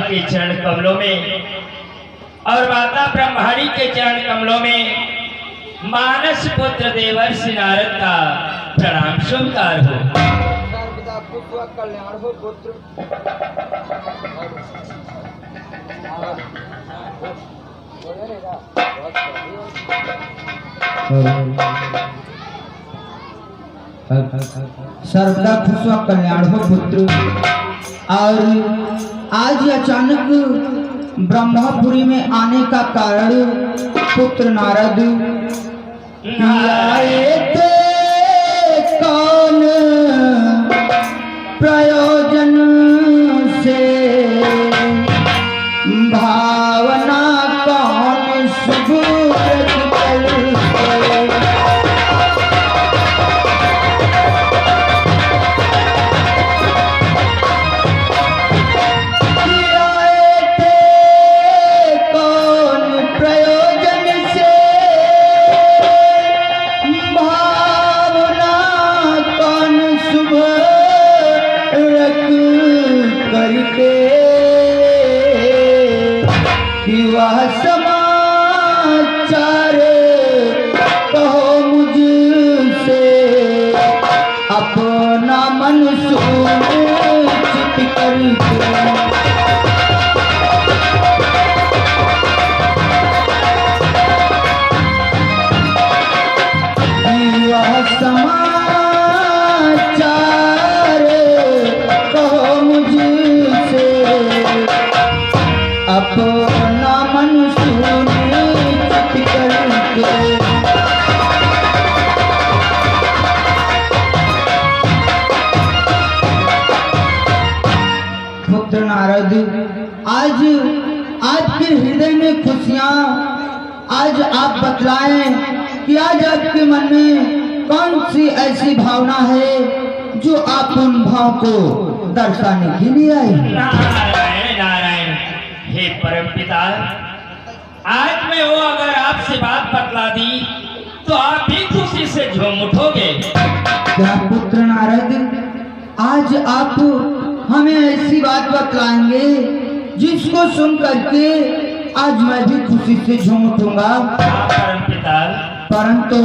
के चरण कमलों में और माता ब्रह्माणी के चरण कमलों में मानस पुत्र देवर्षि नारद का प्रणाम स्वीकार हो। कल्याण हो पुत्र। सर्वदा खुश व कल्याण हो पुत्र। और आज अचानक ब्रह्मपुरी में आने का कारण पुत्र नारद आए थे कौन प्रयोजन से, भावना कौन शुभ समाचार कहो मुझसे, अपना मन सूचित करके। वह समाचार कहो मुझसे, अपना मन सूचित करके। पुत्र नारद, आज आपके हृदय में खुशियाँ, आज आप बतलाएं कि आज आपके मन में कौन सी ऐसी भावना है जो आप उन भाव को दर्शाने के लिए आई। नारायण नारायण, हे परमपिता, आज मैं वो अगर आपसे बात बतला दी तो आप भी खुशी से झूम उठोगे। क्या पुत्र नारद, आज आप हमें ऐसी बात बतलाएंगे जिसको सुन करके आज मैं भी खुशी से झूम उठूंगा। परमपिता, परंतु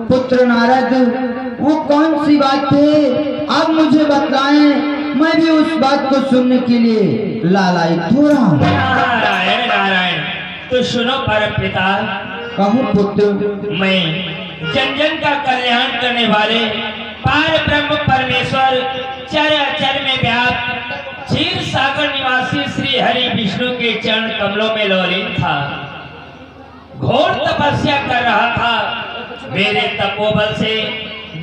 पुत्र नारद, वो कौन सी बात है आप मुझे बतलाएं, मैं भी उस बात को सुनने के लिए लालायित हो रहा हूँ। नारायण नारायण, तो सुनो परमपिता। कहूँ पुत्र, मैं जन जन का कल्याण करने वाले पार ब्रह्म परमेश्वर चराचर में व्याप्त क्षीर सागर निवासी श्री हरि विष्णु के चरण कमलों में लोलीन था। घोर तपस्या कर रहा था। मेरे तपोबल से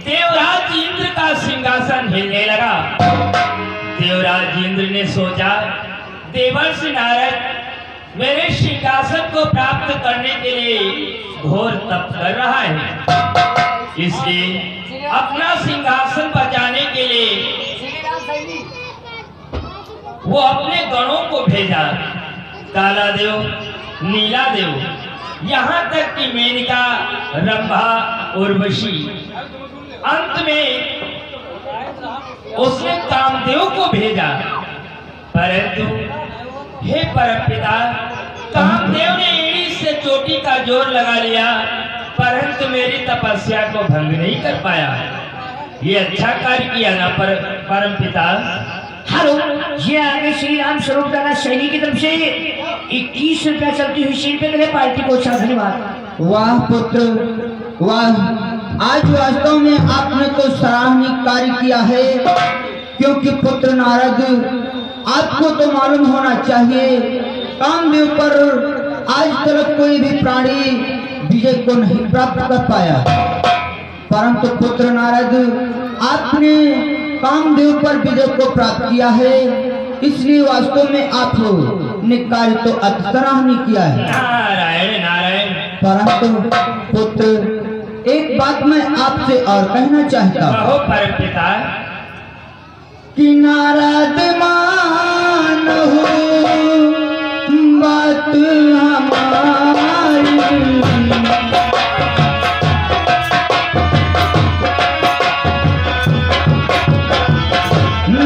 देवराज इंद्र का सिंहासन हिलने लगा। देवराज इंद्र ने सोचा, देवर्षि नारद मेरे सिंहासन को प्राप्त करने के लिए घोर तप कर रहा है, इसलिए अपना सिंहासन बचाने के लिए वो अपने गणों को भेजा। काला देव, नीला देव, यहाँ तक कि मेनका, रंभा, उर्वशी, अंत में उसने कामदेव को भेजा। परंतु हे परमपिता, कामदेव ने एड़ी से चोटी का जोर लगा लिया, परंतु मेरी तपस्या को भंग नहीं कर पाया। ये अच्छा कार्य किया ना परमपिता। हेलो, ये आगे श्री राम स्वरूप दाना शैली की तरफ से 21 रुपया चलती हुई शीट पे मेरे पार्टी को अच्छा धन्यवाद। वाह पुत्र वाह, आज वास्तव में आपने तो सराहनीय कार्य किया है, क्योंकि पुत्र नारद, आपको तो मालूम होना चाहिए कामदेव पर आज तक कोई भी प्राणी विजय को नहीं प्राप्त कर पाया, परंतु पुत्र नारद आपने कामदेव पर विजय को प्राप्त किया है, इसलिए वास्तव में आप ने कार्य तो अति सराहनीय किया है। नारायण नारायण। परंतु पुत्र, एक बात मैं आपसे और कहना चाहता हूँ। कहो परमपिता। कि नारद मानो बात हमारी,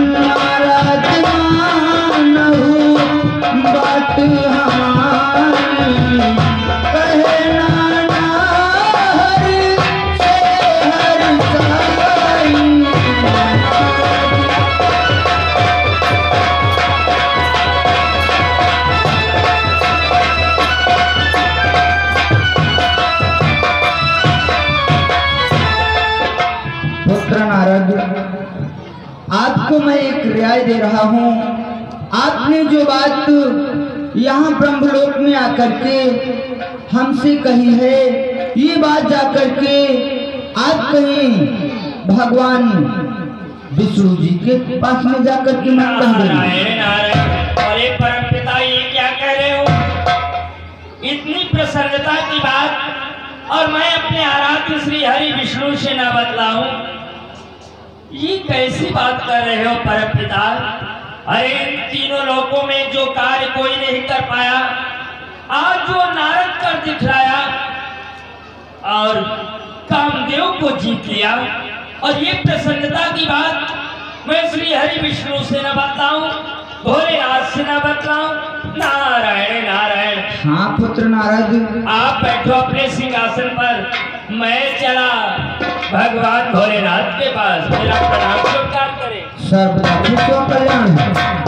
नारद मानो नारद, आपको मैं एक रियायत दे रहा हूँ। आपने जो बात यहाँ ब्रह्मलोक में आकर के हमसे कही है, ये बात जाकर के आप कहीं भगवान विष्णु जी के पास में जाकर के मैं कह रही नारायण नारायण। अरे परम पिता, ये क्या कह रहे हो? इतनी प्रसन्नता की बात और मैं अपने आराध्य श्री हरि विष्णु से न बतलाऊं, ये कैसी बात कर रहे हो परम पिता? अरे इन तीनों लोकों में जो कार्य कोई नहीं कर पाया, आज जो नारद कर दिखलाया और कामदेव को जीत लिया, और ये प्रसन्नता की बात मैं श्री हरि विष्णु से न बतलाऊं, भोलेनाथ से न बतलाऊं। नारायण नारायण। हाँ पुत्र नारद, आप बैठो अपने सिंहासन पर, मैं चला भगवान भोलेनाथ के पास। मेरा प्रणाम स्वीकार करें। सर्वदा खुश कल्याण।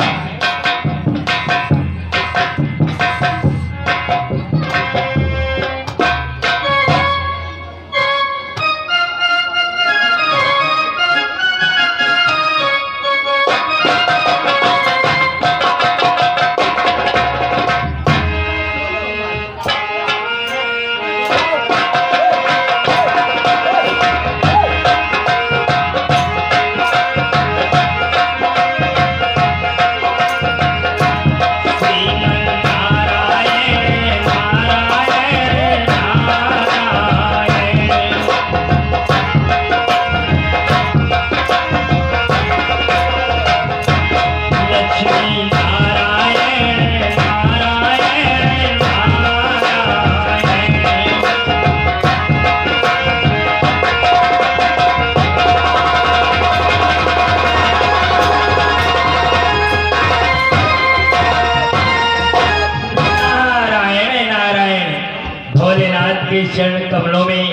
के चरण कमलों में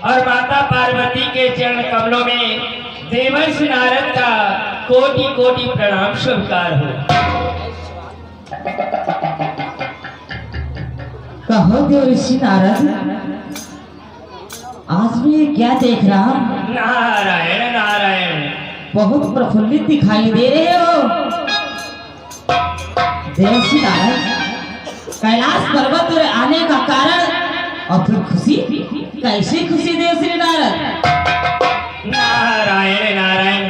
और माता पार्वती के चरण कमलों में देवर्षि नारद का कोटि कोटि प्रणाम स्वीकार हो। कहो देवर्षि नारद, आज मैं क्या देख रहा हूँ? नारायण नारायण। बहुत प्रफुल्लित दिखाई दे रहे हो देवर्षि नारद। कैलाश पर्वत पर आने का कारण और फिर खुशी, कैसी खुशी देवर्षि नारद? नारायण नारायण।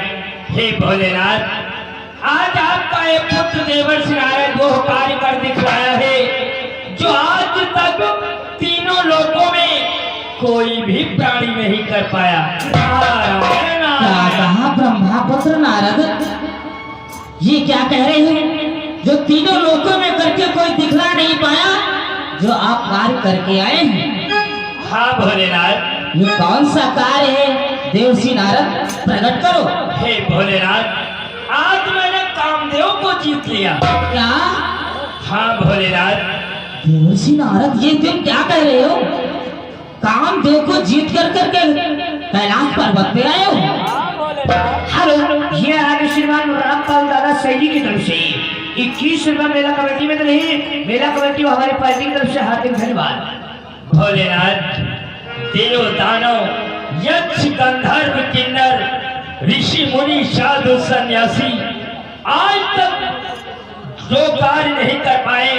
हे भोलेनाथ, आज आपका एक पुत्र देवर्षि नारद वो कार्य कर दिखलाया है जो आज तक तीनों लोकों में कोई भी प्राणी नहीं कर पाया। नारायण क्या नारायण। कहा ब्रह्मापुत्र नारद? ये क्या कह रहे हो? जो तीनों लोकों में करके कोई दिखला नहीं पाया, जो आप कार्य करके आए हैं। हाँ भोलेनाथ। ये कौन सा कार्य है देवर्षि नारद? प्रकट करो। हे भोलेनाथ, आज मैंने कामदेव को जीत लिया। क्या? हाँ भोलेनाथ। देवर्षि नारद, ये तुम क्या कह रहे हो? कामदेव को जीत कर करके कैलाश पर्वत पे आए हो? हेलो, ये आगे श्रीमान रामपाल दादा सैनी की तरफ से 21 रुपया मेला कमेटी में तो नहीं, मेला कमेटी हमारी पार्टी की तरफ से हार्दिक धन्यवाद। भोलेनाथ, देव दानव यक्ष गंधर्व किन्नर ऋषि मुनि साधु सन्यासी आज तक जो कार्य नहीं कर पाए,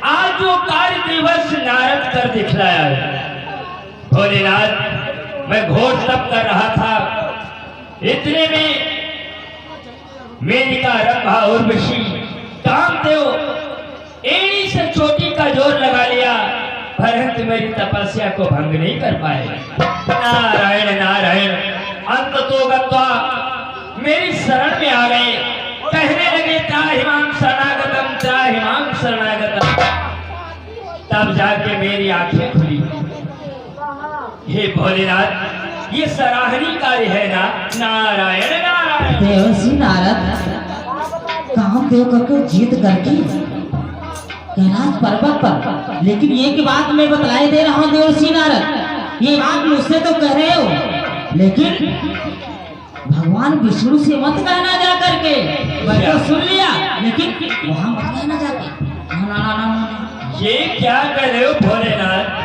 आज जो कार्य देवर्षि नारद कर दिखलाया है। भोलेनाथ, मैं घोर तप कर रहा था, इतने में मेनका रंभा उर्वशी कामदेव एड़ी से चोटी का जोर लगा लिया, परंतु मेरी तपस्या को भंग नहीं कर पाए। नारायण नारायण। अंत तो गत्वा मेरी शरण में आ गए, कहने लगे त्राहिमाम शरणागतम त्राहिमाम शरणागतम। तब जाके मेरी आंखें खुली। हे भोलेनाथ, ये सराहनीय कार्य है ना? नारायण नारायण। देवर्षि नारद, कामदेव करके जीत करके कैलाश पर्वत पर, लेकिन ये की बात मैं बतलाई दे रहा हूँ देवर्षि नारद, ये बात मुझसे तो कह रहे हो, लेकिन भगवान विष्णु से मत कहना जा करके। मैं तो सुन लिया, लेकिन वहाँ मत कहना जाके। ना ना ना ना। ये क्या कर रहे हो भोलेनाथ?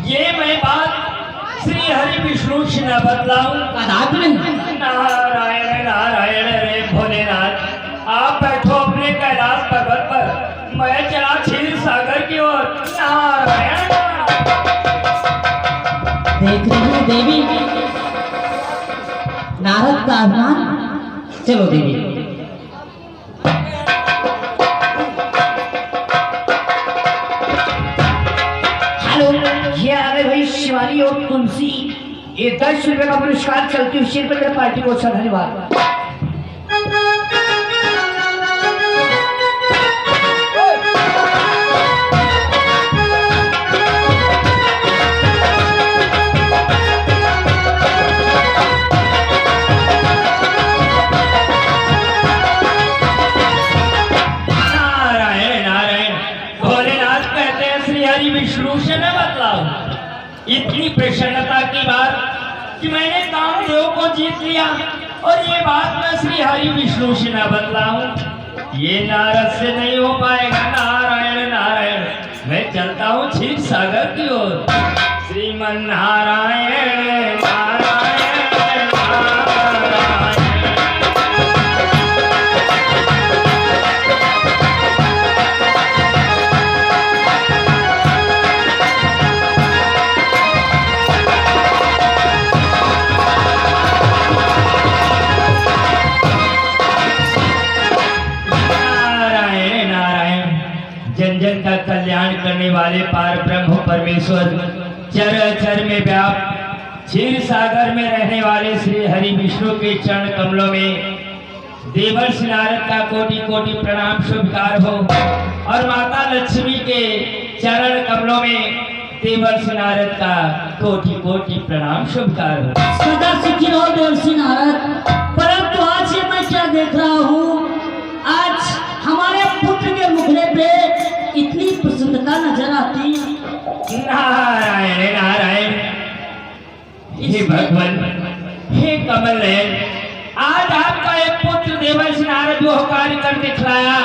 ये मैं बात श्री हरि विष्णु से न बतलाऊं? कदापि नहीं। नारायण नारायण रे भोलेनाथ, आप बैठो अपने कैलाश पर्वत पर, मैं चला क्षीर सागर की ओर। नारायण देख रही हो देवी नारद का अभिमान। चलो देवी। हेलो, ये आ गए भाई शिवानी और तुलसी। ये 10 रुपए का पुरस्कार चलती हुई शेर पर मेरे पार्टी को। अच्छा धन्यवाद। नारायण नारायण, भोलेनाथ कहते हैं श्री हरि विष्णु से न बतलाऊं। इतनी प्रसन्नता की बात कि मैंने कामदेव को जीत लिया, और ये बात मैं श्री हरि विष्णु से न बतलाऊं, ये नारद से नहीं हो पाएगा। नारायण नारायण, मैं चलता हूँ क्षीर सागर की ओर। श्रीमन नारायण नारायण नारायण। जन जन का कल्याण करने वाले पार ब्रह्म परमेश्वर, चर अचर में व्याप्त क्षीर सागर में रहने वाले श्री हरि विष्णु के चरण कमलों में देवर्षि नारद का कोटि कोटि प्रणाम स्वीकार हो, और माता लक्ष्मी के चरण कमलों में देवर्षि नारद का कोटि कोटि प्रणाम स्वीकार हो। सदा सुखी रहो देवर्षि नारद। परंतु आज ये मैं क्या देख रहा हूँ, आज हमारे पुत्र के मुखड़े पे इतनी प्रसन्नता नजर आती है। नारायण नारायण, हे भगवान, हे कमल नयन, आज आपका एक पुत्र देवर्षि नारद वो कार्य कर दिखलाया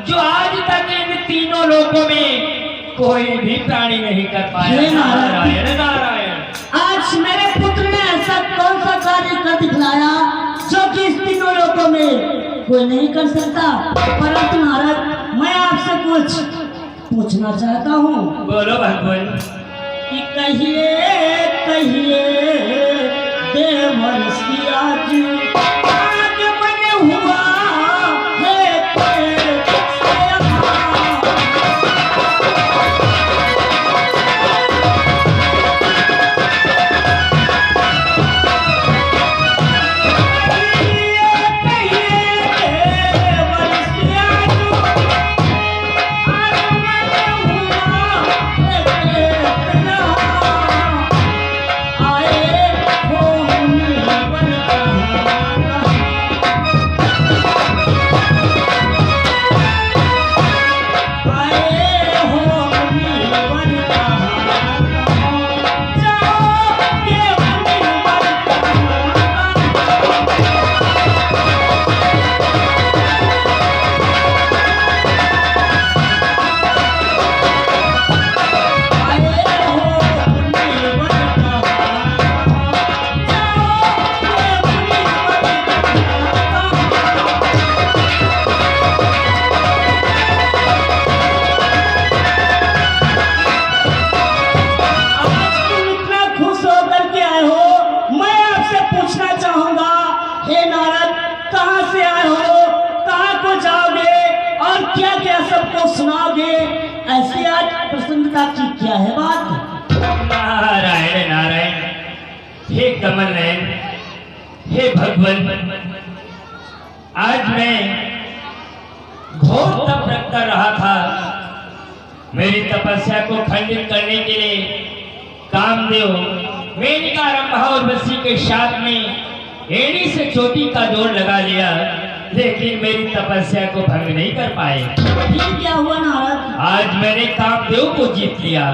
जो आज तक इन तीनों लोकों में कोई भी प्राणी नहीं कर पाया। नारायण नारायण, आज मेरे पुत्र ने ऐसा कौन सा कार्य कर दिखलाया जो कि इस तीनों लोकों में कोई नहीं कर सकता। परंतु नारद, मैं आपसे कुछ पूछना चाहता हूँ। बोलो भगवान। कि कहिए कहिए देवर्षि आज हुआ है प्रसन्नता की क्या है बात? नारायण नारायण, हे कमल नयन, हे भगवान, आज मैं घोर तप कर रहा था। मेरी तपस्या को खंडित करने के लिए कामदेव मेनका रंभा और बसी के साथ में एड़ी से चोटी का जोड़ लगा लिया, लेकिन मेरी तपस्या को भंग नहीं कर पाए। फिर क्या हुआ नारद? आज मैंने कामदेव को जीत लिया।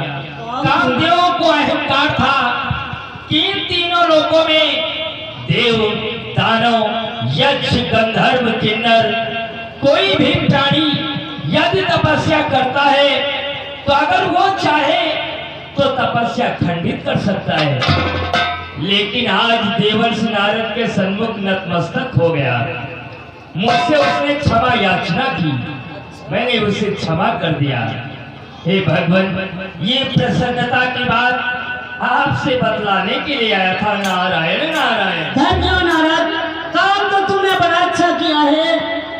कामदेव को अहंकार था कि इन तीनों लोकों में देव, दानव, यक्ष, गंधर्व, किन्नर कोई भी प्राणी यदि तपस्या करता है तो अगर वो चाहे तो तपस्या खंडित कर सकता है। लेकिन आज देवर्ष नारद के सन्मुख नतमस्तक हो गया। मुझसे उसने क्षमा याचना की, मैंने उसे क्षमा कर दिया। हे भगवान, ये प्रसन्नता की बात आपसे बतलाने के लिए आया था। नारायण नारायण। धन्य हो नारद, काम तो तुमने बड़ा अच्छा किया है,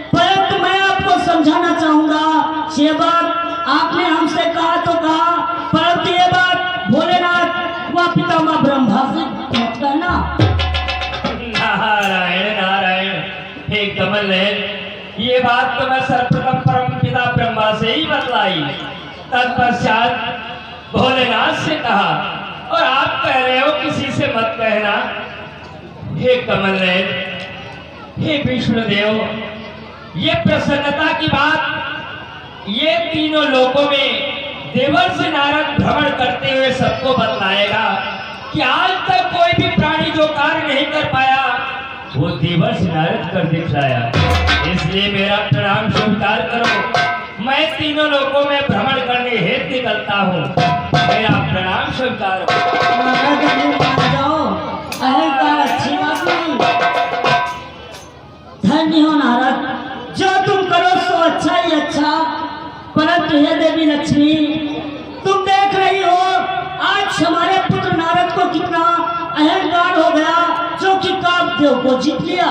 परंतु मैं आपको समझाना चाहूंगा। ये बात आपने हमसे कहा तो कहा, परंतु ये बात भोलेनाथ व पितामह ब्रह्मा से मत कहना। नारायण नारायण। हे कमल नयन, ये बात तो मैं सर्वप्रथम परम पिता ब्रह्मा से ही बतलाई, तत्पश्चात भोलेनाथ से कहा, और आप कह रहे हो किसी से मत कहना। हे कमल नयन, हे विष्णुदेव, ये प्रसन्नता की बात ये तीनों लोकों में देवर्ष नारद भ्रमण करते हुए सबको बतलाएगा कि आज तक कोई भी प्राणी जो कार्य नहीं कर पाया वो देवर्ष नारद कर दिखलाया। इसलिए मेरा प्रणाम स्वीकार करो, मैं तीनों लोकों में भ्रमण करने हेतु निकलता हूँ। मेरा प्रणाम स्वीकार करो। अहंकार अच्छी बात नहीं। धन्य हो नारद, जो तुम करो सो अच्छा ही अच्छा, परंतु हे देवी लक्ष्मी, तुम देख रही हो आज हमारे पुत्र नारद को कितना अहंकार हो गया, जो कि कामदेव को जीत लिया।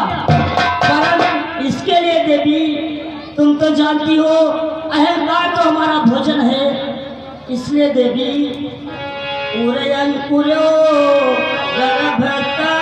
परंतु इसके लिए देवी तुम तो जानती हो अहंकार तो हमारा भोजन है, इसलिए देवी उरयन कुरो गर्भता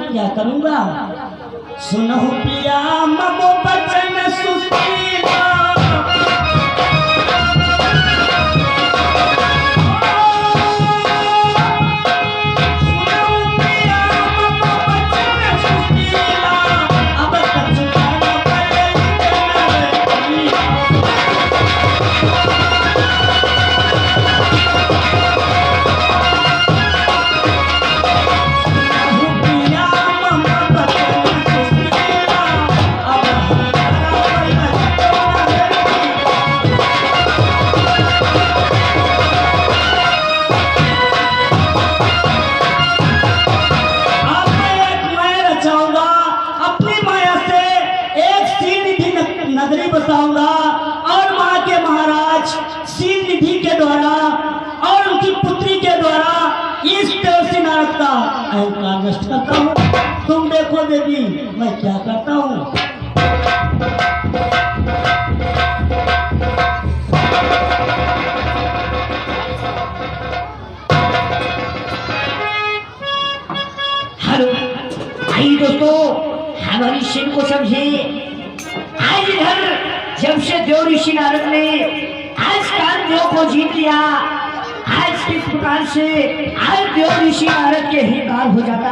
क्या करूंगा। सुनो प्रिया ममो बचन सुशीला, नगरी बसाऊंगा और वहां के महाराज शील निधि के द्वारा और उनकी पुत्री के द्वारा इस देवर्षि नारद का अहंकार नष्ट करता हूँ। तुम देखो देवी मैं क्या करता हूँ। हेलो, आइए दोस्तों, हमारी शील को समझे। आज इधर जब से देव ऋषि नारद ने आज कामदेव को जीत लिया, आज किस प्रकार से आज देव ऋषि नारद के ही काल हो जाता।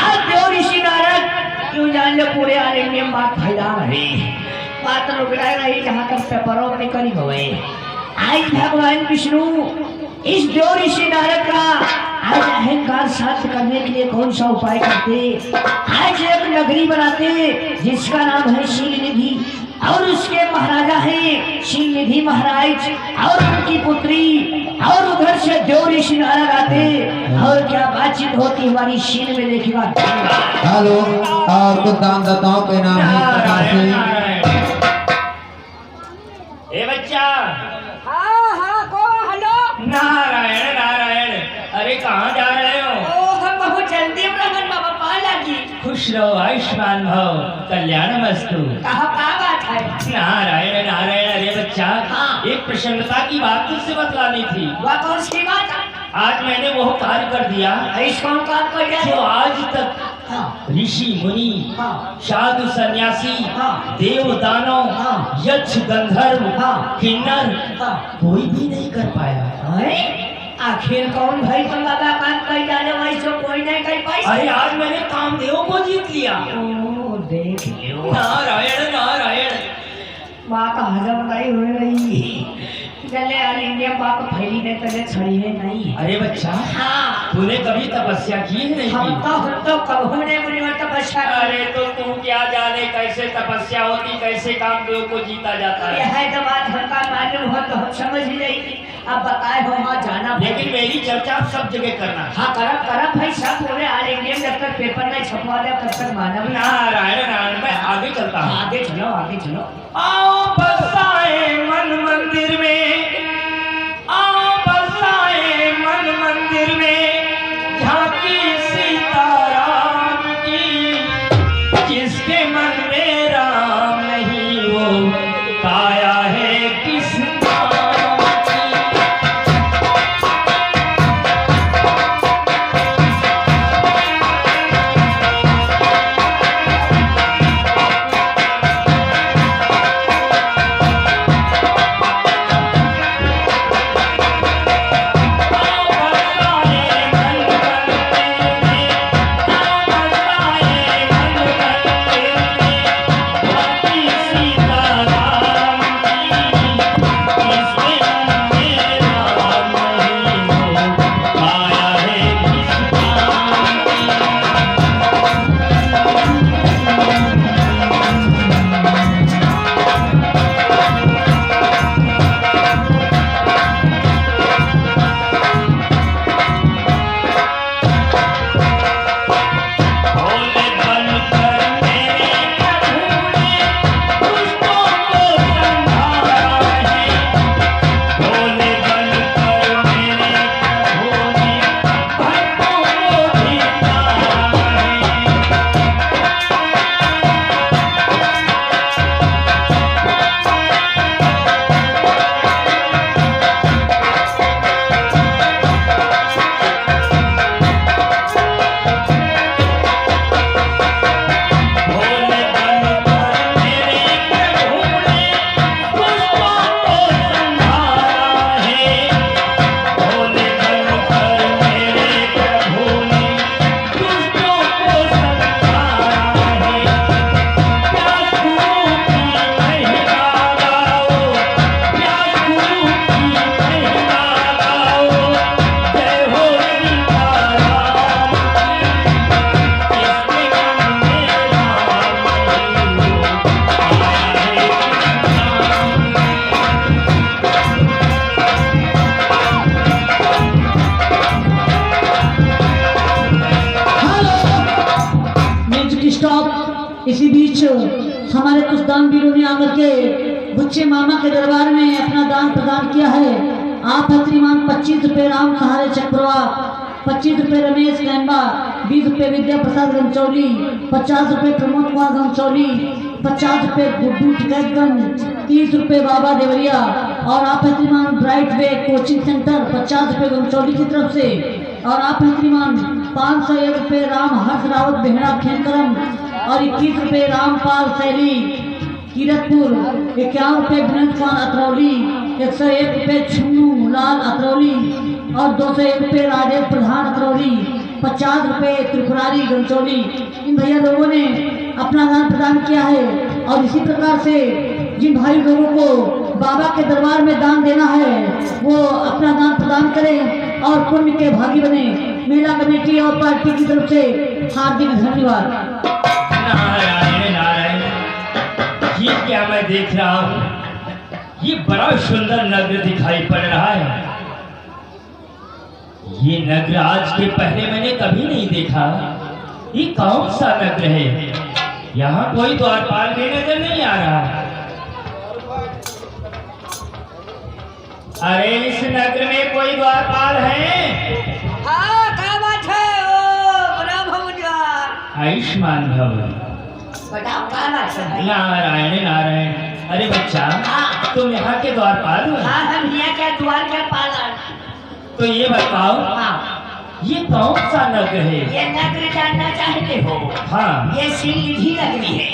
आज देव ऋषि नारद क्यों जान लो पूरे आने में बात फैला रहे, बात रुकड़ा रही जहाँ तक पेपरों में करीब हुए। आज भगवान विष्णु इस देव ऋषि नारद का आज अहंकार शांत करने के लिए कौन सा उपाय करते। आज एक नगरी बनाते जिसका नाम है शील निधि, और उसके महाराजा हैं शील निधि महाराज और उनकी पुत्री, और उधर से देव ऋषि नारद आते और क्या बातचीत होती हमारी शील में देखिएगा। हेलो, और कुछ दानदाताओं के नाम है इस प्रकार से। ए बच्चा। हाँ हाँ कौन? हेलो। नारायण नारायण। अरे कहाँ जा रहे हो? ओ हम बहुत जल्दी ब्राह्मण बाबा पाला की। खुश रहो, आयुष्मान भव, कल्याण मस्तु। कहा का बात है? नारायण नारायण। अरे बच्चा, हाँ। एक प्रसन्नता की बात तुझसे बतलानी थी। वह कौन सी बात है? आज मैंने वो कार्य कर दिया ऐसा कौन काम कर जो दिया? आज तक हाँ ऋषि मुनि, हाँ साधु सन्यासी, हाँ। देव दानव, हाँ। यक्ष गंधर्व, हाँ। किन्नर, हाँ। कोई भी नहीं कर पाया। हैं? आखिर कौन भाई तुम बाबा काम कर डाले वैसे कोई नहीं कर पाई? अरे आज मैंने कामदेव को जीत लिया। ओ देख लियो, नारायण नारायण। बात हजम नहीं हो रही। चले ऑल इंडिया बात फैली नहीं तले छड़ी है नहीं। अरे बच्चा, हाँ तूने कभी तपस्या की है नहीं हम की? तो कब ने मुझे तपस्या कर। अरे तो तू क्या जाने कैसे तपस्या होती, कैसे कामदेव को जीता जाता है। यह तो बात हमका मालूम हो तो हम समझ ही जाएगी। अब बताए हो वहाँ जाना, लेकिन मेरी चर्चा आप सब जगह करना। हाँ करब करब भाई सब पूरे ऑल इंडिया में जब तक पेपर नहीं छपवा दे तब तक मानव ना। नारायण नारायण। मैं आगे चलता हूँ। आगे चलो आगे चलो। आओ बसाए मन मंदिर में, आओ बसाए मन मंदिर में, झांकी सीताराम की। जिसके मन में राम नहीं वो काया है किस काम की। इसी बीच हमारे कुछ दानवीरों ने आकर के बुच्चे मामा के दरबार में अपना दान प्रदान किया है। आप है श्रीमान 25 रुपये राम सहारे चक्रवा, 25 रुपये रमेश कैम्बा, 20 रुपये विद्या प्रसाद गंचौली, 50 रुपये प्रमोद कुमार गंचौली, 50 रुपये गुड्डू टिकैतगंज, 30 रुपये बाबा देवरिया। और आप है श्रीमान ब्राइट वे कोचिंग सेंटर 50 रुपये गंचौली की तरफ से। और आप है श्रीमान 501 रुपये राम हर्ष रावत बेहरा खेमकरम और 21 रुपये रामपाल सैली कीरतपुर, 51 रुपये विनोद कुमार अतरौली, 101 रुपये छुन्नू लाल अतरौली और 201 रुपये राजेश प्रधान अतरौली, 50 रुपये त्रिपुरारी गंचौली। इन भैया लोगों ने अपना दान प्रदान किया है। और इसी प्रकार से जिन भाई लोगों को बाबा के दरबार में दान देना है वो अपना दान प्रदान करें और पुण्य के भागी बने। मेला कमेटी और पार्टी की तरफ से हार्दिक धन्यवाद। नारायण नारायण। ये क्या मैं देख रहा हूँ, ये बड़ा सुंदर नगर दिखाई पड़ रहा है। ये नगर आज के पहले मैंने कभी नहीं देखा। ये कौन सा नगर है? यहाँ कोई द्वारपाल भी नजर नहीं आ रहा। अरे इस नगर में कोई द्वारपाल है? हाँ क्या बात है? ओ बड़ा भगवान आयुष्मान भव। बताओ क्या बात है? नारायण नारायण। अच्छा, हाँ। तुम यहाँ के द्वारपाल हो? हाँ, हम यहाँ के द्वार के पालन। तो ये बताओ, हाँ, ये कौन सा नगर है? ये नगरी जानना चाहते हो? हाँ, ये सीधी नगरी है।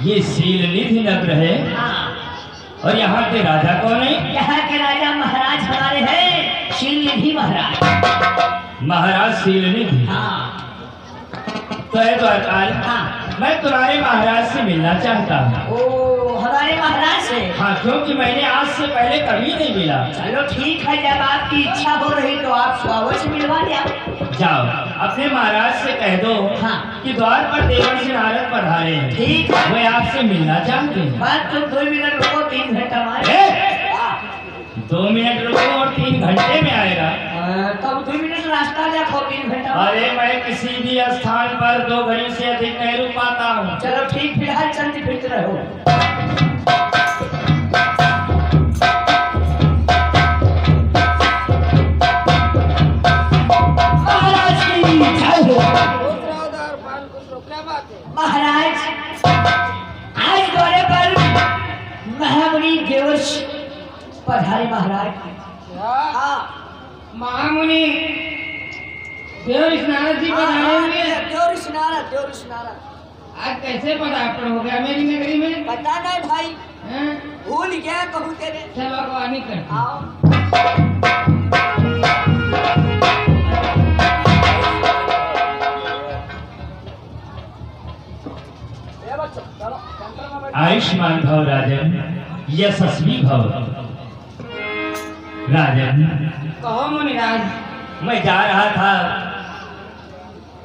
ये सीलनिधि नगर है। हाँ, और यहाँ के राजा कौन है? यहाँ के राजा महाराज हमारे हैं, सीलनिधि महाराज। महाराज सीलनिधि। हाँ, तो है द्वारपाल, हाँ। मैं तुम्हारे महाराज से मिलना चाहता हूँ। ओ, हमारे महाराज से? हाँ, क्योंकि मैंने आज से पहले कभी नहीं मिला। चलो ठीक है, जब आपकी इच्छा हो रही तो आप स्वागत से मिलवा दिया। जाओ, अपने महाराज से कह दो हाँ। कि द्वार पर देवर्षि नारद पधारे हैं। ठीक है। वे आपसे मिलना चाहते हैं। बात तुम 2 मिनट रुको, 3 घंटा मारे। ए! 2 मिनट रुको और 3 घंटे में आएगा। तब 2 मिनट रास्ता देखो, 3 घंटा। अरे मैं किसी भी स्थान पर 2 घड़ी से अधिक नहीं रुक पाता हूँ। चलो ठीक, फिलहाल चलते फिरते रहो। महाराज की जय हो। महाराज, आज दौरे पर महामुनि देवर्षि पधारे। महाराज, हाँ, महामुनि देवर्षि नारद जी पधारे हुए हैं। देवर्षि नारद, देवर्षि नारद। आज कैसे पदार्पण हो गया मेरी नगरी में? पता नहीं भाई, हैं? भूल गया कहूँ तेरे। सब अगवानी करते। आओ। आयुष्मान भव राजन, यशस्वी भव। राजन, कहो मुनिराज। मैं जा रहा था,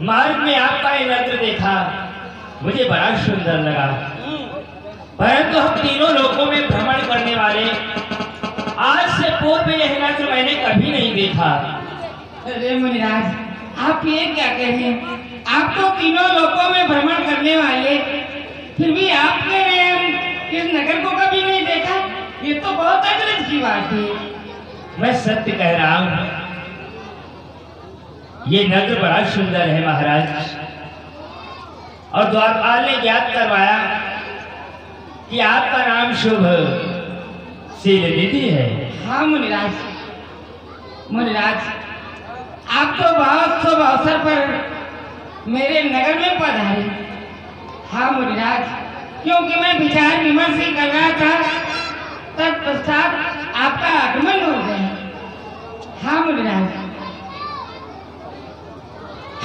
मार्ग में आपका ये नगर देखा, मुझे बड़ा सुंदर लगा। परंतु हम तीनों लोकों में भ्रमण करने वाले, आज से पूर्व यह नगर मैंने कभी नहीं देखा। अरे मुनिराज, आप ये क्या कह रहे हैं? आप तो तीनों लोकों में भ्रमण करने वाले, फिर भी आप कह रहे हैं हम इस नगर को कभी नहीं देखा। ये तो बहुत अचरज की बात है। मैं सत्य कह रहा हूँ, ये नगर बड़ा सुंदर है महाराज। और द्वारपाल ने ज्ञात करवाया कि आपका नाम शुभ सीलनिधि है। हाँ मुनिराज, मुनिराज, आप तो बहुत शुभ अवसर पर मेरे नगर में पधारे। हाँ मुनिराज, क्योंकि मैं विचार विमर्श ही कर रहा था, तत्पश्चात आपका आगमन हो गया। हाँ मुनिराज।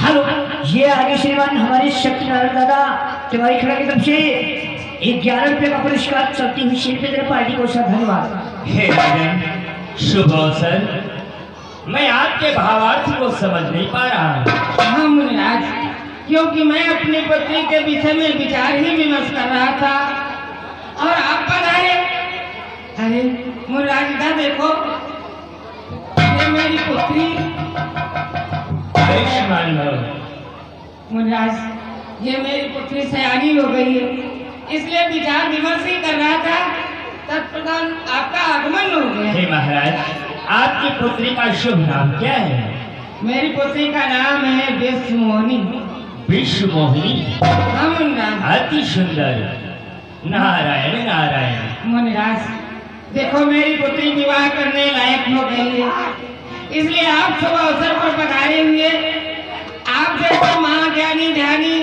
हेलो, ये आगे श्रीमान हमारे सत्यनारायण दादा तुम्हारी खड़ा की तरफ से 11 रुपये का पुरस्कार चलती हुई शिल्पी पार्टी को सब धन्यवाद। हे राजन, शुभ अवसर, मैं आपके भावार्थ को समझ नहीं पा रहा हूँ। हाँ मुनिराज, क्योंकि मैं अपनी पत्नी के विषय में विचार ही विमर्श कर रहा था और आप पधारे। अरे मुनिराज, इधर देखो, ये मेरी पुत्री। आयुष्मान भव। मुनिराज, ये मेरी पुत्री सयानी हो गई है, इसलिए विचार विमर्श ही कर रहा था, तत्पश्चात आपका आगमन हो गया। हे महाराज, आपकी पुत्री का शुभ नाम क्या है? मेरी पुत्री का नाम है विश्वमोहिनी। विश्वमोहिनी? हाँ मुनिराज। अति सुंदर। नारायण नारायण। मुनिराज, देखो मेरी पुत्री विवाह करने लायक हो गई है, इसलिए आप शुभ अवसर पर पधारे हुए। आप जैसे महाज्ञानी ध्यानी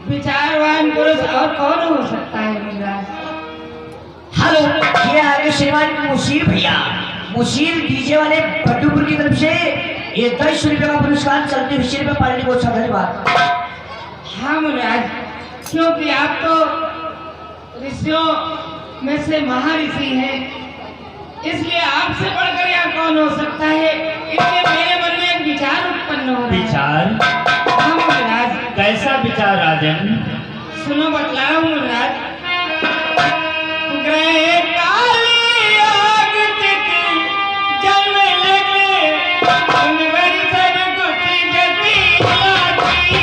विचारवान पुरुष और कौन हो सकता है मुनिराज? हेलो, ये आगे श्रीमान मुशीर भैया, मुशीर डीजे वाले बड्डूपुर की तरफ से ये 10 रुपये का पुरस्कार चलती हुई शिल्पी पार्टी को सब धन्यवाद। हाँ मुनिराज, क्योंकि आप तो ऋषियों में से महर्षि हैं, इसलिए आपसे बढ़कर यहाँ कौन हो सकता है, इसलिए मेरे मन में एक विचार उत्पन्न हो रहा है। विचार? हाँ मुनिराज। कैसा विचार राजन? सुनो, बतला रहा हूँ मुनिराज। ग्रह काली आग तित जल लगे, उनवर सब कुछ जती लागी।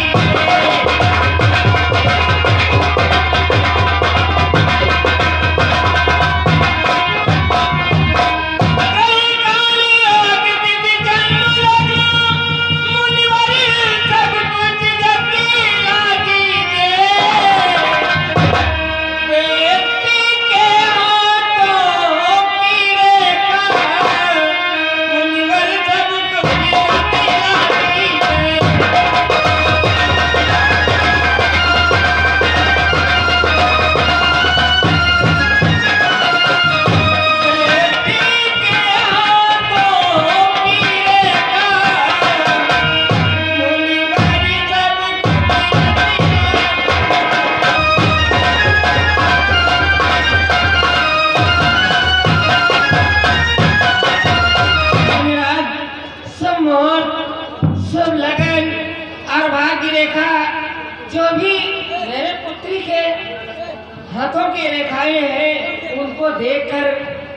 हाथों की रेखाएं हैं उनको देखकर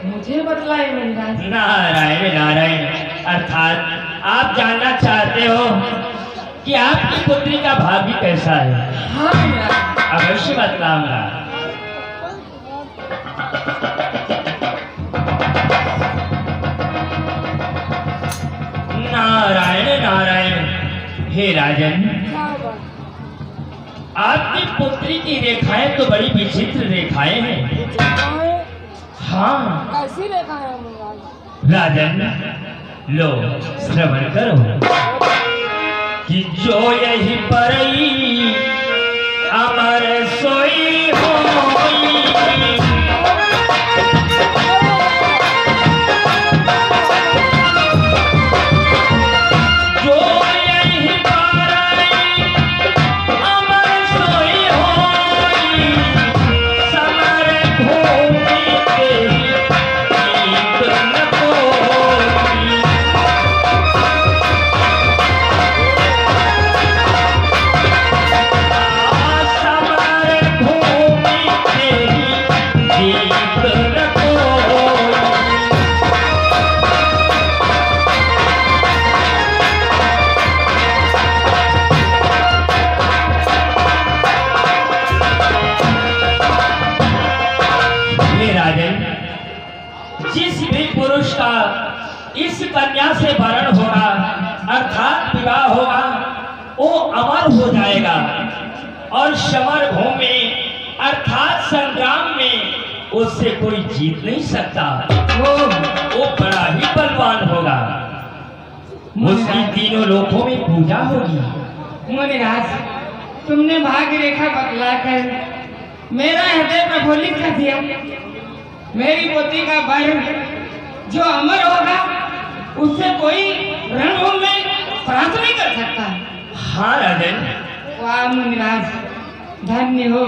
मुझे बतलाए महाराज। नारायण नारायण, अर्थात आप जानना चाहते हो कि आपकी पुत्री का भाग्य कैसा है? हाँ महाराज। अवश्य बतलाऊंगा। नारायण नारायण, हे राजन, आपकी पुत्री की रेखाएं तो बड़ी विचित्र रेखाएं हैं। हाँ कैसी रेखाएं महाराज? राजन, लो श्रवण करो कि जो यही परई अमर सोई होई, जो यही परई अमर सोई होई, समर भूमि के गीत न कोई। समर भूमि के गीत न कोई। हे राजन, जिस भी पुरुष का इस कन्या से वरण होगा अर्थात विवाह होगा, वो अमर हो जाएगा और समर भूमि अर्थात संग्राम में उससे कोई जीत नहीं सकता। वो बड़ा ही बलवान होगा। उसकी तीनों लोकों में पूजा होगी। मुनिराज, तुमने भाग्य रेखा बतलाकर मेरा हृदय प्रफुल्लित कर दिया। मेरी पोती का वर्ण जो अमर होगा उससे कोई रणभूमि में परास्त नहीं कर सकता। हाँ राजन, वाह मुनिराज, धन्य हो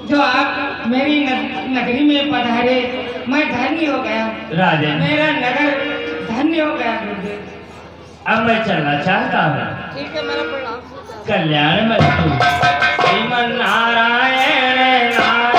जो आप मेरी नगरी में पधारे। मैं धन्य हो गया राजन, मेरा नगर धन्य हो गया गुरुदेव। अब मैं चलना चाहता हूँ। ठीक है, मेरा प्रणाम। कल्याण मस्तु। श्रीमन नारायण नारायण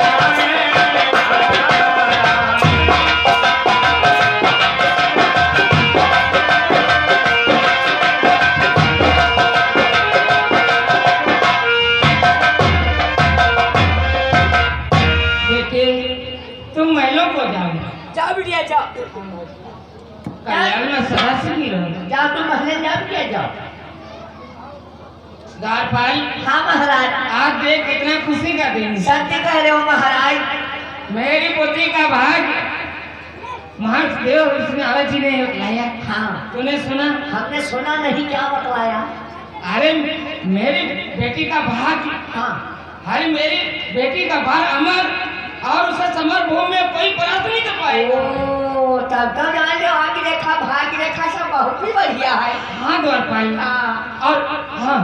बेटे, तुम महलों को जाओ। जाओ बिटिया जाओ, कल्याण में सदा सुखी रहो। जाओ तुम महल जाओ बिटिया जाओ। द्वारपाल, हाँ महाराज, आज देख कितना खुशी का दिन है। सत्य कह रहे हो महाराज। मेरी पुत्री का भाग्य महर्ष देव विष्णु जी ने लाया। हाँ, तूने सुना? हमने सुना नहीं, क्या बतलाया? अरे मेरी बेटी का भाग्य, हाँ, अरे मेरी बेटी का भार अमर और उसे समर भूमि में कोई परास्त नहीं कर पाएगा। ओ तब तो जान लो आगे रेखा भाग्य रेखा सब बहुत ही बढ़िया है। हाँ द्वारपाल, हाँ, और हाँ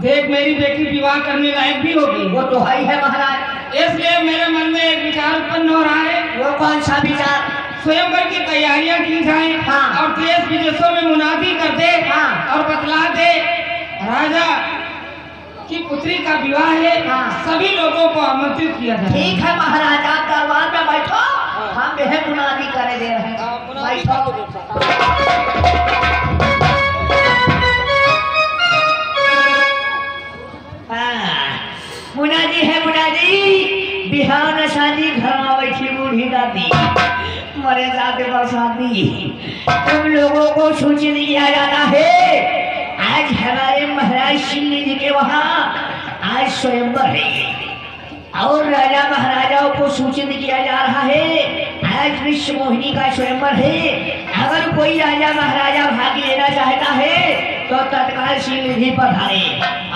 देख मेरी बेटी विवाह करने लायक भी होगी। वो तो है ही है महाराज। इसलिए मेरे मन में एक विचार उत्पन्न हो रहा है। वो कौन सा विचार? स्वयंवर की तैयारियां की जाए। हाँ। और देश विदेशों में मुनादी कर दे। हाँ। और बतला दे राजा की पुत्री का विवाह है। हाँ। सभी लोगों को आमंत्रित किया जाए। ठीक है महाराज, आप दरबार में बैठो, हम यह मुनादी करे दे रहे हैं। बैठो। मुनादी है मुनादी, बिहान शादी घर में बैठी बूढ़ी दादी, मरे जाते बरसाती। तुम लोगों को सूचित किया जाता है आज हमारे महाराज शिल्ली जी के वहाँ आज स्वयंवर है और राजा महाराजाओं को सूचित किया जा रहा है आज विश्व मोहिनी का स्वयंवर है। अगर कोई राजा महाराजा भाग लेना चाहता है तो तत्काल शिल्ली पधारे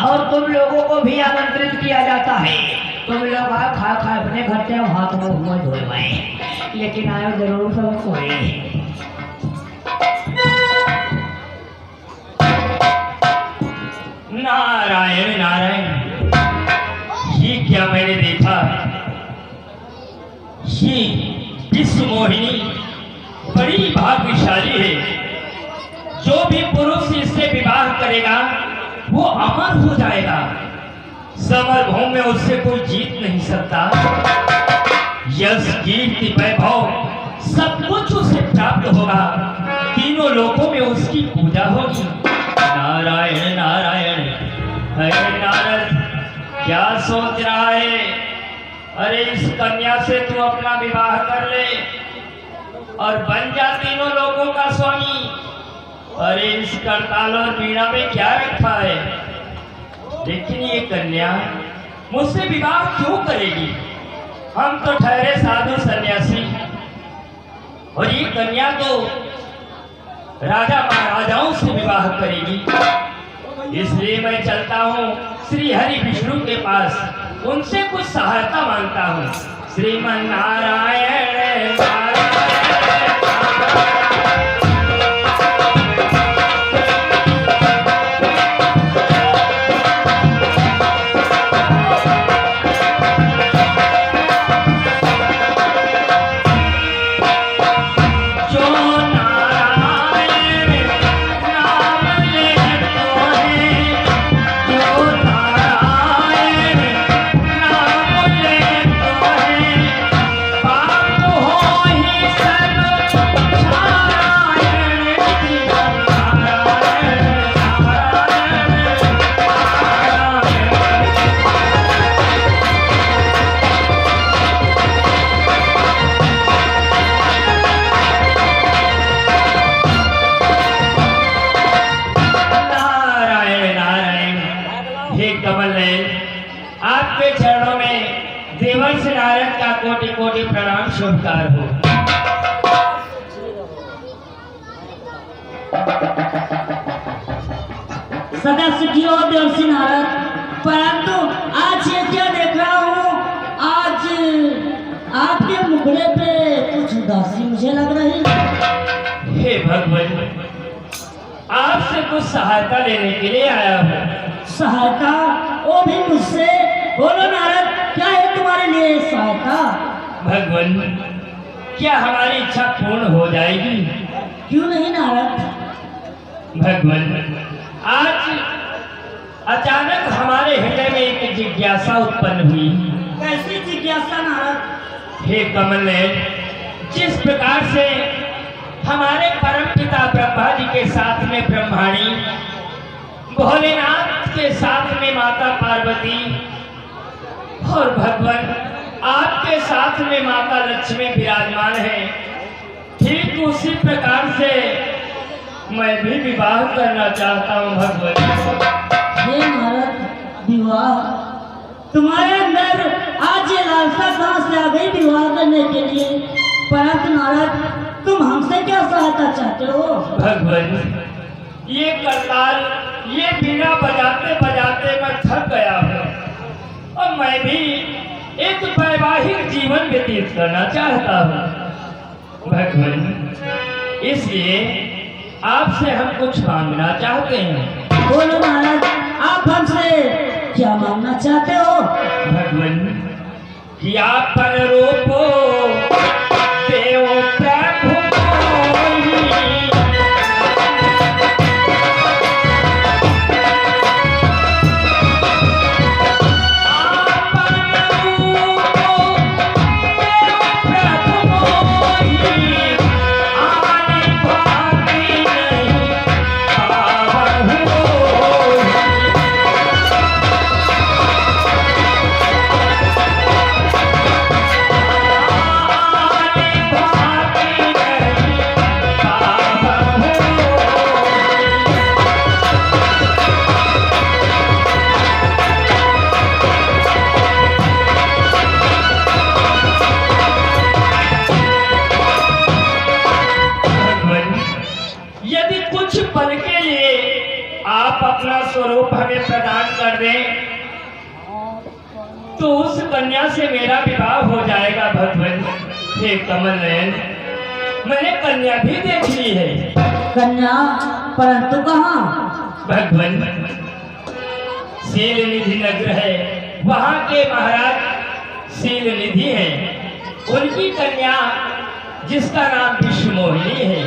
और तुम लोगों को भी आमंत्रित किया जाता है। तुम लोग आ खा खा अपने घर से हाथ में हुआ धोए, लेकिन आयो जरूर सब कोई। नारायण नारायण, ये क्या मैंने देखा? ये विश्व मोहिनी बड़ी भाग्यशाली है। जो भी पुरुष इससे विवाह करेगा वो अमर हो जाएगा। समर भूमि में उससे कोई जीत नहीं सकता। यश कीर्ति वैभव सब कुछ उसे प्राप्त होगा। तीनों लोकों में उसकी पूजा होगी। नारायण नारायण। अरे नारद, क्या सोच रहा है? अरे इस कन्या से तू अपना विवाह कर ले और बन जा तीनों लोगों का स्वामी। अरे इस करताल और वीणा में क्या रखा है? लेकिन ये कन्या मुझसे विवाह क्यों करेगी? हम तो ठहरे साधु सन्यासी और ये कन्या तो राजा महाराजाओं से विवाह करेगी। इसलिए मैं चलता हूँ श्री हरि विष्णु के पास, उनसे कुछ सहायता मांगता हूँ। श्रीमन नारायण नारायण। आपके चरणों में देवर्षि नारद का कोटि कोटि प्रणाम शुभकार हो। सदा सुखी हो देवर्षि नारद। परंतु आज ये क्या देख रहा हूँ, आज आपके मुखड़े पे कुछ उदासी मुझे लग रही है। हे भगवान, आपसे कुछ सहायता लेने के लिए आया हूँ। सहायता? वो भी मुझसे? बोलो नारद, क्या है तुम्हारे लिए सहायता? भगवान, क्या हमारी इच्छा पूर्ण हो जाएगी? क्यों नहीं नारद? भगवान, आज अचानक हमारे हृदय में एक जिज्ञासा उत्पन्न हुई। कैसी जिज्ञासा नारद? हे कमल, जिस प्रकार से हमारे परम पिता ब्रह्मा जी के साथ में ब्रह्माणी, भोलेनाथ के साथ में माता पार्वती और भगवान आपके साथ में माता लक्ष्मी विराजमान है, ठीक उसी प्रकार से मैं भी विवाह करना चाहता हूँ। भगवान हे नारद, विवाह? तुम्हारे अंदर आज ये लालसा कहाँ से आ गई विवाह करने के लिए? परंतु नारद, तुम हमसे क्या सहायता चाहते हो? भगवान, ये करताल, ये बिना बजाते बजाते मैं थक गया हूँ और मैं भी एक वैवाहिक जीवन व्यतीत करना चाहता हूँ। भगवान, इसलिए आपसे हम कुछ मांगना चाहते हैं। बोलो महाराज, आप हमसे क्या मांगना चाहते हो? भगवान, कि आप पर रूपो देव प्रभु अपना स्वरूप हमें प्रदान कर दें तो उस कन्या से मेरा विवाह हो जाएगा। भगवान, हे कमल नयन, मैंने कन्या भी देख ली है। कन्या? परंतु कहाँ? भगवान, शील निधि नगर है, वहाँ के महाराज शील निधि है। उनकी कन्या जिसका नाम विश्व मोहिनी है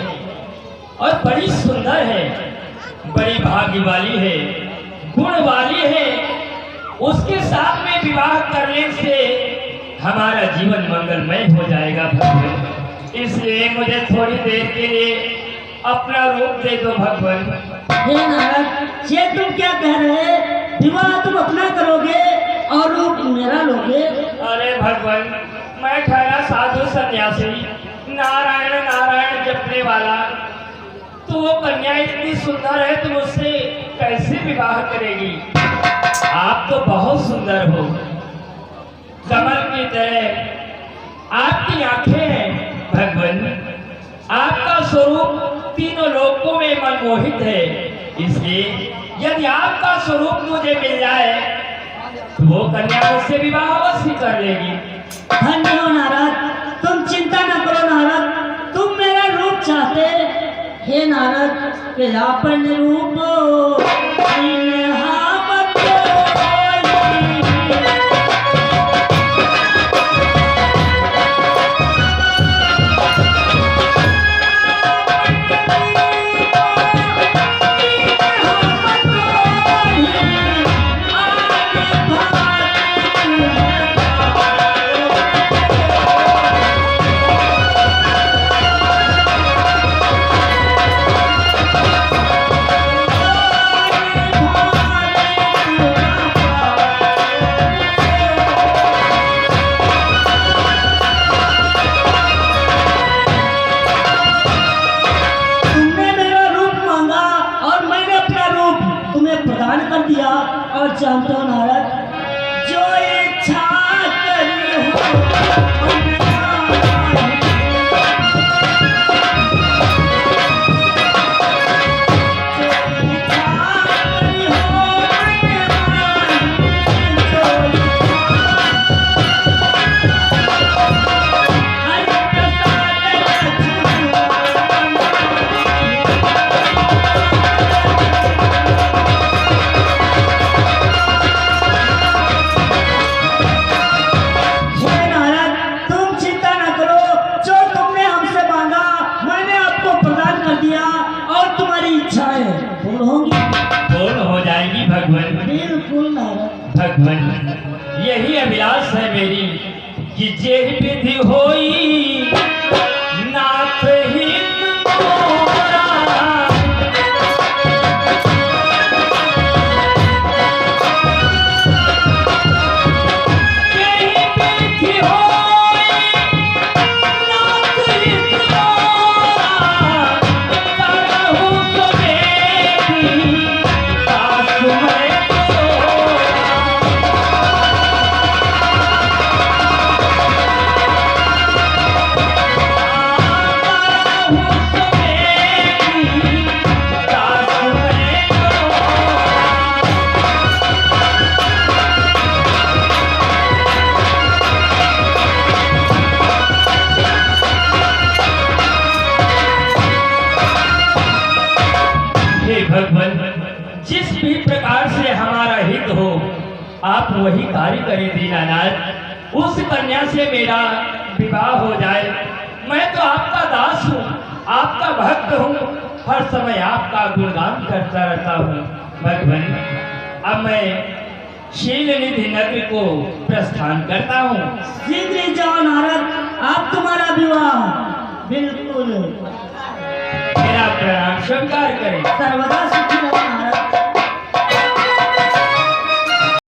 और बड़ी सुंदर है, बड़ी भाग्य वाली है, गुण वाली है। उसके साथ में विवाह करने से हमारा जीवन मंगलमय हो जाएगा भगवान। इसलिए मुझे थोड़ी देर के लिए अपना रूप दे दो भगवान। हे नारद, ये तुम क्या कह रहे? विवाह तुम अपना करोगे और रूप मेरा लोगे? अरे भगवान, मैं ठहरा साधु सन्यासी, नारायण नारायण जपने वाला, तो वो कन्या इतनी सुंदर है, तुम उससे कैसे विवाह करेगी? आप तो बहुत सुंदर हो, कमल की तरह आपकी आंखें हैं भगवान। आपका स्वरूप तीनों लोकों में मनमोहित है। इसलिए यदि आपका स्वरूप मुझे मिल जाए तो वो कन्या मुझसे विवाह अवश्य कर लेगी। धन्य हो नारद, तुम चिंता न करो नारद, तुम मेरा रूप चाहते। हे नारद, के अपन रूप दिया। और जानते हो नारद, जो इच्छा करी हो भगवान। यही अभिलाष है मेरी कि जे विधि होई नाथ हित तोरा। यही विधि होई नाथ हित तोरा। करहु तो बेटी सासु मैं भगवान, जिस भी प्रकार से हमारा हित हो आप वही कार्य करें दीनानाथ। उस कन्या से मेरा विवाह हो जाए। मैं तो आपका दास हूँ, आपका भक्त हूँ, हर समय आपका गुणगान करता रहता हूँ भगवान। अब मैं शीलनिधि नगर को प्रस्थान करता हूँ। शीघ्र जाओ नारद, आप तुम्हारा विवाह बिल्कुल। मेरा प्रणाम स्वीकार करें। सर्वदा सुखी रहो नारद।